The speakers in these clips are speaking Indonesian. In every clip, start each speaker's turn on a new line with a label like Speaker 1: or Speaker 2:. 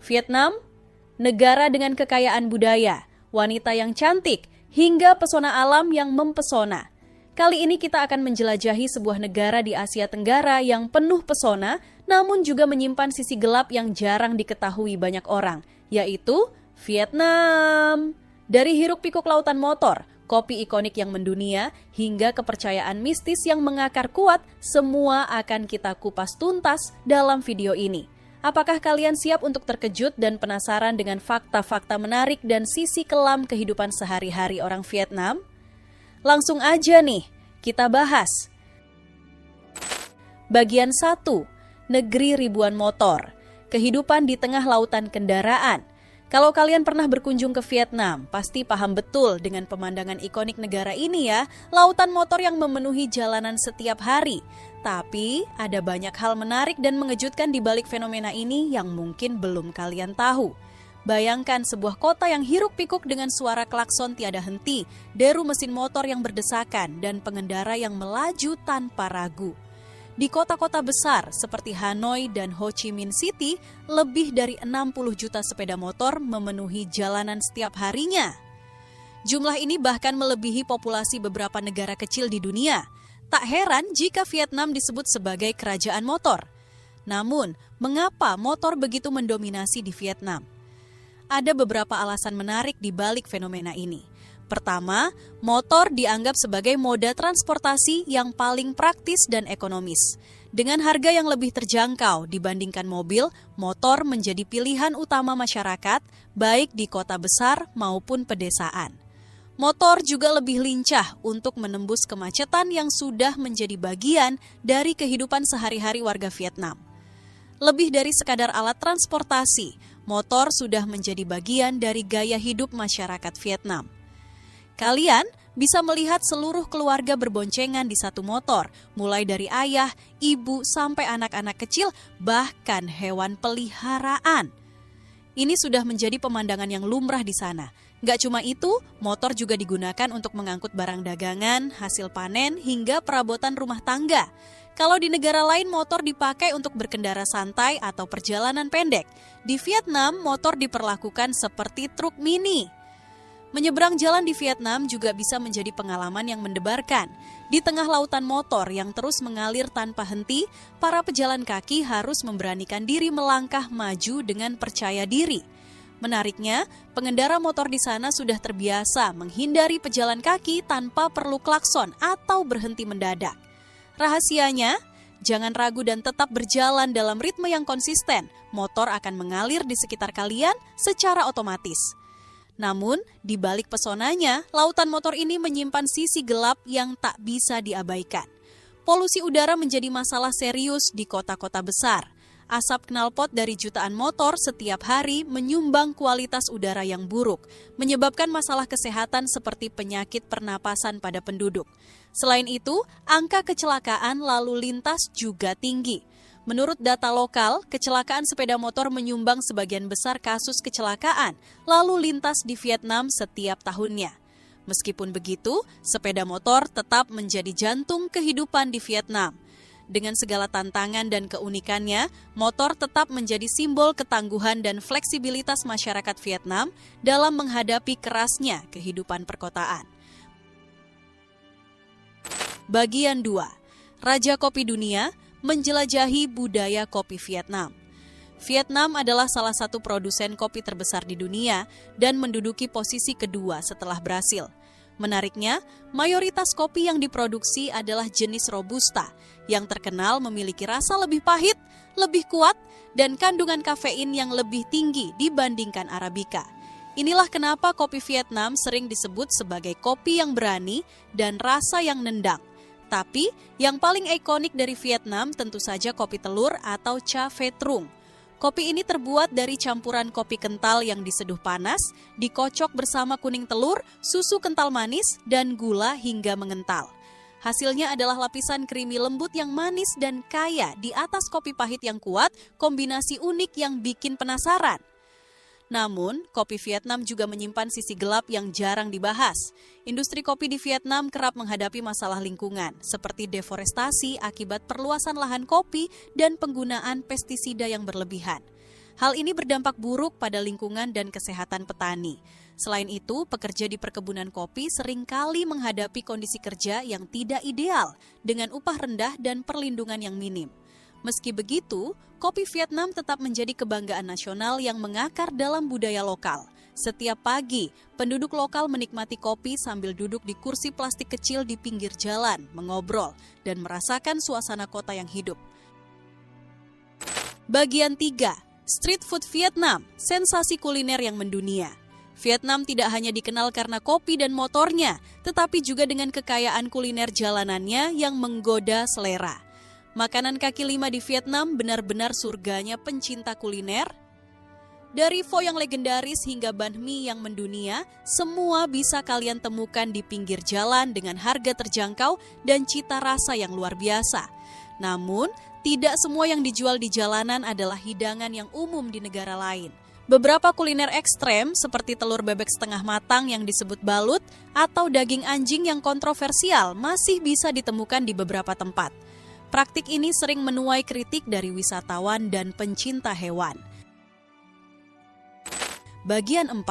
Speaker 1: Vietnam, negara dengan kekayaan budaya, wanita yang cantik, hingga pesona alam yang mempesona. Kali ini kita akan menjelajahi sebuah negara di Asia Tenggara yang penuh pesona, namun juga menyimpan sisi gelap yang jarang diketahui banyak orang, yaitu Vietnam. Dari hiruk-pikuk lautan motor, kopi ikonik yang mendunia, hingga kepercayaan mistis yang mengakar kuat, semua akan kita kupas tuntas dalam video ini. Apakah kalian siap untuk terkejut dan penasaran dengan fakta-fakta menarik dan sisi kelam kehidupan sehari-hari orang Vietnam? Langsung aja nih, kita bahas. Bagian 1, Negeri Ribuan Motor. Kehidupan di tengah lautan kendaraan. Kalau kalian pernah berkunjung ke Vietnam, pasti paham betul dengan pemandangan ikonik negara ini ya, lautan motor yang memenuhi jalanan setiap hari. Tapi, ada banyak hal menarik dan mengejutkan di balik fenomena ini yang mungkin belum kalian tahu. Bayangkan sebuah kota yang hiruk-pikuk dengan suara klakson tiada henti, deru mesin motor yang berdesakan, dan pengendara yang melaju tanpa ragu. Di kota-kota besar seperti Hanoi dan Ho Chi Minh City, lebih dari 60 juta sepeda motor memenuhi jalanan setiap harinya. Jumlah ini bahkan melebihi populasi beberapa negara kecil di dunia. Tak heran jika Vietnam disebut sebagai kerajaan motor. Namun, mengapa motor begitu mendominasi di Vietnam? Ada beberapa alasan menarik di balik fenomena ini. Pertama, motor dianggap sebagai moda transportasi yang paling praktis dan ekonomis. Dengan harga yang lebih terjangkau dibandingkan mobil, motor menjadi pilihan utama masyarakat, baik di kota besar maupun pedesaan. Motor juga lebih lincah untuk menembus kemacetan yang sudah menjadi bagian dari kehidupan sehari-hari warga Vietnam. Lebih dari sekadar alat transportasi, motor sudah menjadi bagian dari gaya hidup masyarakat Vietnam. Kalian bisa melihat seluruh keluarga berboncengan di satu motor, mulai dari ayah, ibu, sampai anak-anak kecil, bahkan hewan peliharaan. Ini sudah menjadi pemandangan yang lumrah di sana. Gak cuma itu, motor juga digunakan untuk mengangkut barang dagangan, hasil panen, hingga perabotan rumah tangga. Kalau di negara lain motor dipakai untuk berkendara santai atau perjalanan pendek, di Vietnam motor diperlakukan seperti truk mini. Menyeberang jalan di Vietnam juga bisa menjadi pengalaman yang mendebarkan. Di tengah lautan motor yang terus mengalir tanpa henti, para pejalan kaki harus memberanikan diri melangkah maju dengan percaya diri. Menariknya, pengendara motor di sana sudah terbiasa menghindari pejalan kaki tanpa perlu klakson atau berhenti mendadak. Rahasianya, jangan ragu dan tetap berjalan dalam ritme yang konsisten. Motor akan mengalir di sekitar kalian secara otomatis. Namun, di balik pesonanya, lautan motor ini menyimpan sisi gelap yang tak bisa diabaikan. Polusi udara menjadi masalah serius di kota-kota besar. Asap knalpot dari jutaan motor setiap hari menyumbang kualitas udara yang buruk, menyebabkan masalah kesehatan seperti penyakit pernapasan pada penduduk. Selain itu, angka kecelakaan lalu lintas juga tinggi. Menurut data lokal, kecelakaan sepeda motor menyumbang sebagian besar kasus kecelakaan lalu lintas di Vietnam setiap tahunnya. Meskipun begitu, sepeda motor tetap menjadi jantung kehidupan di Vietnam. Dengan segala tantangan dan keunikannya, motor tetap menjadi simbol ketangguhan dan fleksibilitas masyarakat Vietnam dalam menghadapi kerasnya kehidupan perkotaan. Bagian 2, Raja Kopi Dunia, menjelajahi budaya kopi Vietnam. Vietnam adalah salah satu produsen kopi terbesar di dunia dan menduduki posisi kedua setelah Brasil. Menariknya, mayoritas kopi yang diproduksi adalah jenis Robusta yang terkenal memiliki rasa lebih pahit, lebih kuat, dan kandungan kafein yang lebih tinggi dibandingkan Arabica. Inilah kenapa kopi Vietnam sering disebut sebagai kopi yang berani dan rasa yang nendang. Tapi, yang paling ikonik dari Vietnam tentu saja kopi telur atau Cha Phe Trung. Kopi ini terbuat dari campuran kopi kental yang diseduh panas, dikocok bersama kuning telur, susu kental manis, dan gula hingga mengental. Hasilnya adalah lapisan krimi lembut yang manis dan kaya di atas kopi pahit yang kuat, kombinasi unik yang bikin penasaran. Namun, kopi Vietnam juga menyimpan sisi gelap yang jarang dibahas. Industri kopi di Vietnam kerap menghadapi masalah lingkungan, seperti deforestasi akibat perluasan lahan kopi dan penggunaan pestisida yang berlebihan. Hal ini berdampak buruk pada lingkungan dan kesehatan petani. Selain itu, pekerja di perkebunan kopi seringkali menghadapi kondisi kerja yang tidak ideal dengan upah rendah dan perlindungan yang minim. Meski begitu, kopi Vietnam tetap menjadi kebanggaan nasional yang mengakar dalam budaya lokal. Setiap pagi, penduduk lokal menikmati kopi sambil duduk di kursi plastik kecil di pinggir jalan, mengobrol, dan merasakan suasana kota yang hidup. Bagian 3. Street food Vietnam, sensasi kuliner yang mendunia. Vietnam tidak hanya dikenal karena kopi dan motornya, tetapi juga dengan kekayaan kuliner jalanannya yang menggoda selera. Makanan kaki lima di Vietnam benar-benar surganya pencinta kuliner. Dari pho yang legendaris hingga banh mi yang mendunia, semua bisa kalian temukan di pinggir jalan dengan harga terjangkau dan cita rasa yang luar biasa. Namun, tidak semua yang dijual di jalanan adalah hidangan yang umum di negara lain. Beberapa kuliner ekstrem seperti telur bebek setengah matang yang disebut balut atau daging anjing yang kontroversial masih bisa ditemukan di beberapa tempat. Praktik ini sering menuai kritik dari wisatawan dan pencinta hewan. Bagian 4,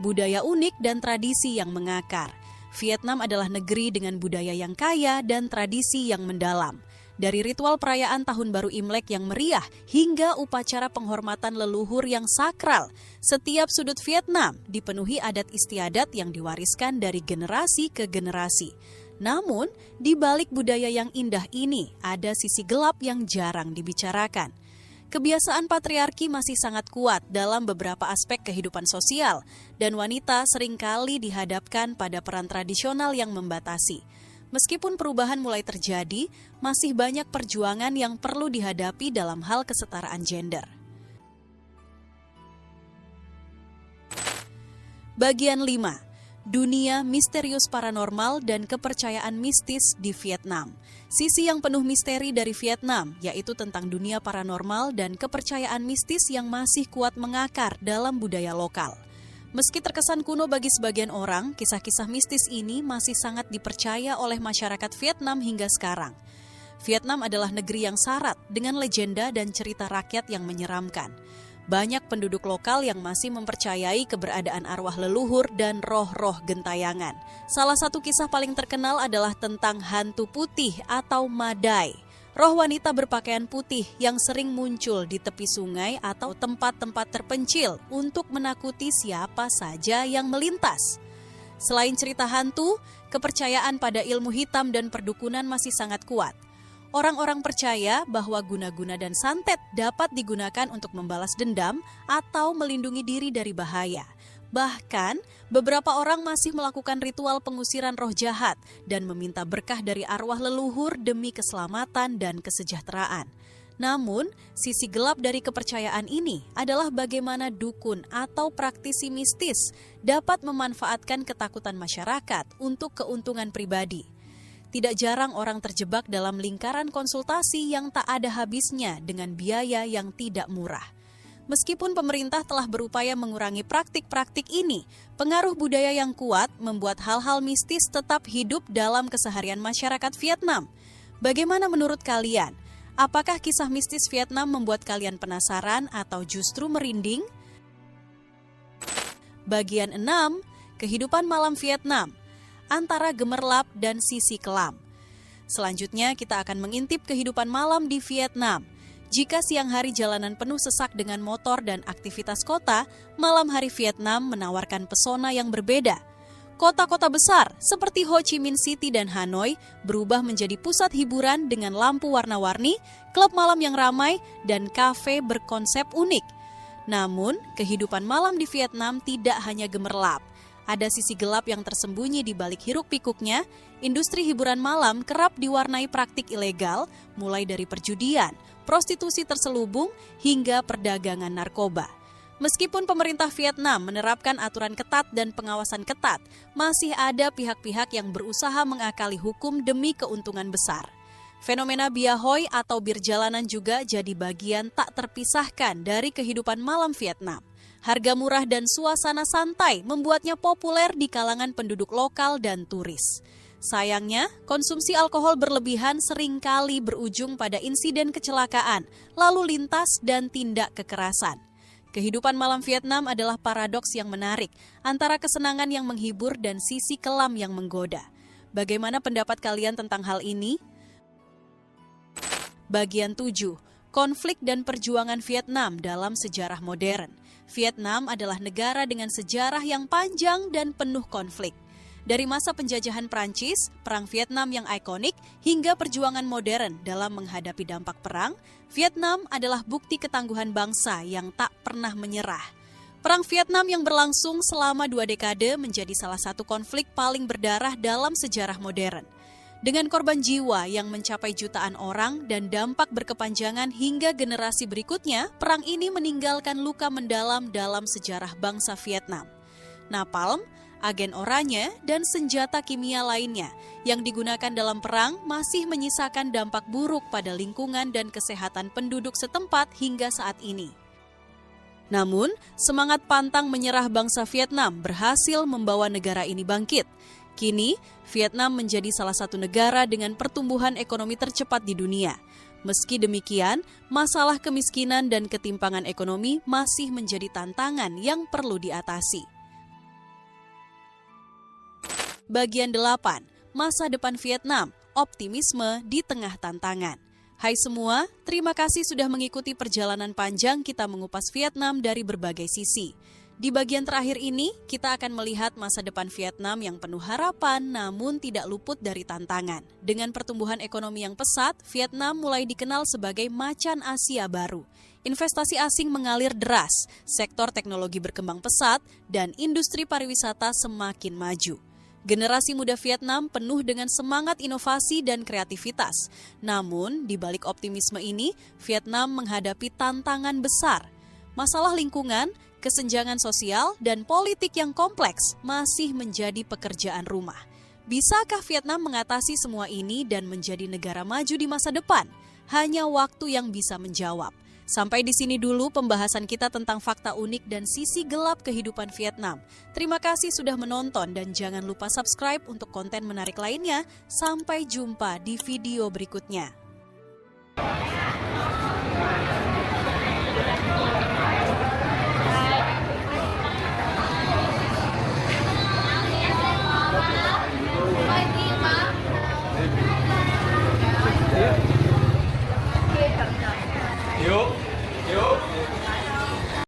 Speaker 1: budaya unik dan tradisi yang mengakar. Vietnam adalah negeri dengan budaya yang kaya dan tradisi yang mendalam. Dari ritual perayaan Tahun Baru Imlek yang meriah hingga upacara penghormatan leluhur yang sakral, setiap sudut Vietnam dipenuhi adat istiadat yang diwariskan dari generasi ke generasi. Namun, di balik budaya yang indah ini, ada sisi gelap yang jarang dibicarakan. Kebiasaan patriarki masih sangat kuat dalam beberapa aspek kehidupan sosial, dan wanita seringkali dihadapkan pada peran tradisional yang membatasi. Meskipun perubahan mulai terjadi, masih banyak perjuangan yang perlu dihadapi dalam hal kesetaraan gender. Bagian 5. Dunia misterius paranormal dan kepercayaan mistis di Vietnam. Sisi yang penuh misteri dari Vietnam, yaitu tentang dunia paranormal dan kepercayaan mistis yang masih kuat mengakar dalam budaya lokal. Meski terkesan kuno bagi sebagian orang, kisah-kisah mistis ini masih sangat dipercaya oleh masyarakat Vietnam hingga sekarang. Vietnam adalah negeri yang syarat dengan legenda dan cerita rakyat yang menyeramkan. Banyak penduduk lokal yang masih mempercayai keberadaan arwah leluhur dan roh-roh gentayangan. Salah satu kisah paling terkenal adalah tentang hantu putih atau Madai. Roh wanita berpakaian putih yang sering muncul di tepi sungai atau tempat-tempat terpencil untuk menakuti siapa saja yang melintas. Selain cerita hantu, kepercayaan pada ilmu hitam dan perdukunan masih sangat kuat. Orang-orang percaya bahwa guna-guna dan santet dapat digunakan untuk membalas dendam atau melindungi diri dari bahaya. Bahkan, beberapa orang masih melakukan ritual pengusiran roh jahat dan meminta berkah dari arwah leluhur demi keselamatan dan kesejahteraan. Namun, sisi gelap dari kepercayaan ini adalah bagaimana dukun atau praktisi mistis dapat memanfaatkan ketakutan masyarakat untuk keuntungan pribadi. Tidak jarang orang terjebak dalam lingkaran konsultasi yang tak ada habisnya dengan biaya yang tidak murah. Meskipun pemerintah telah berupaya mengurangi praktik-praktik ini, pengaruh budaya yang kuat membuat hal-hal mistis tetap hidup dalam keseharian masyarakat Vietnam. Bagaimana menurut kalian? Apakah kisah mistis Vietnam membuat kalian penasaran atau justru merinding? Bagian 6, kehidupan malam Vietnam. Antara gemerlap dan sisi kelam. Selanjutnya kita akan mengintip kehidupan malam di Vietnam. Jika siang hari jalanan penuh sesak dengan motor dan aktivitas kota, malam hari Vietnam menawarkan pesona yang berbeda. Kota-kota besar seperti Ho Chi Minh City dan Hanoi berubah menjadi pusat hiburan dengan lampu warna-warni, klub malam yang ramai, dan kafe berkonsep unik. Namun, kehidupan malam di Vietnam tidak hanya gemerlap. Ada sisi gelap yang tersembunyi di balik hiruk-pikuknya. Industri hiburan malam kerap diwarnai praktik ilegal, mulai dari perjudian, prostitusi terselubung, hingga perdagangan narkoba. Meskipun pemerintah Vietnam menerapkan aturan ketat dan pengawasan ketat, masih ada pihak-pihak yang berusaha mengakali hukum demi keuntungan besar. Fenomena bia hoi atau bir jalanan juga jadi bagian tak terpisahkan dari kehidupan malam Vietnam. Harga murah dan suasana santai membuatnya populer di kalangan penduduk lokal dan turis. Sayangnya, konsumsi alkohol berlebihan seringkali berujung pada insiden kecelakaan, lalu lintas, dan tindak kekerasan. Kehidupan malam Vietnam adalah paradoks yang menarik antara kesenangan yang menghibur dan sisi kelam yang menggoda. Bagaimana pendapat kalian tentang hal ini? Bagian 7. Konflik dan perjuangan Vietnam dalam sejarah modern. Vietnam adalah negara dengan sejarah yang panjang dan penuh konflik. Dari masa penjajahan Prancis, Perang Vietnam yang ikonik, hingga perjuangan modern dalam menghadapi dampak perang, Vietnam adalah bukti ketangguhan bangsa yang tak pernah menyerah. Perang Vietnam yang berlangsung selama 2 dekade menjadi salah satu konflik paling berdarah dalam sejarah modern. Dengan korban jiwa yang mencapai jutaan orang dan dampak berkepanjangan hingga generasi berikutnya, perang ini meninggalkan luka mendalam dalam sejarah bangsa Vietnam. Napalm, agen oranye, dan senjata kimia lainnya yang digunakan dalam perang masih menyisakan dampak buruk pada lingkungan dan kesehatan penduduk setempat hingga saat ini. Namun, semangat pantang menyerah bangsa Vietnam berhasil membawa negara ini bangkit. Kini, Vietnam menjadi salah satu negara dengan pertumbuhan ekonomi tercepat di dunia. Meski demikian, masalah kemiskinan dan ketimpangan ekonomi masih menjadi tantangan yang perlu diatasi. Bagian 8. Masa depan Vietnam, optimisme di tengah tantangan. Hai semua, terima kasih sudah mengikuti perjalanan panjang kita mengupas Vietnam dari berbagai sisi. Di bagian terakhir ini, kita akan melihat masa depan Vietnam yang penuh harapan namun tidak luput dari tantangan. Dengan pertumbuhan ekonomi yang pesat, Vietnam mulai dikenal sebagai macan Asia baru. Investasi asing mengalir deras, sektor teknologi berkembang pesat, dan industri pariwisata semakin maju. Generasi muda Vietnam penuh dengan semangat inovasi dan kreativitas. Namun, di balik optimisme ini, Vietnam menghadapi tantangan besar. Masalah lingkungan, kesenjangan sosial, dan politik yang kompleks masih menjadi pekerjaan rumah. Bisakah Vietnam mengatasi semua ini dan menjadi negara maju di masa depan? Hanya waktu yang bisa menjawab. Sampai di sini dulu pembahasan kita tentang fakta unik dan sisi gelap kehidupan Vietnam. Terima kasih sudah menonton dan jangan lupa subscribe untuk konten menarik lainnya. Sampai jumpa di video berikutnya.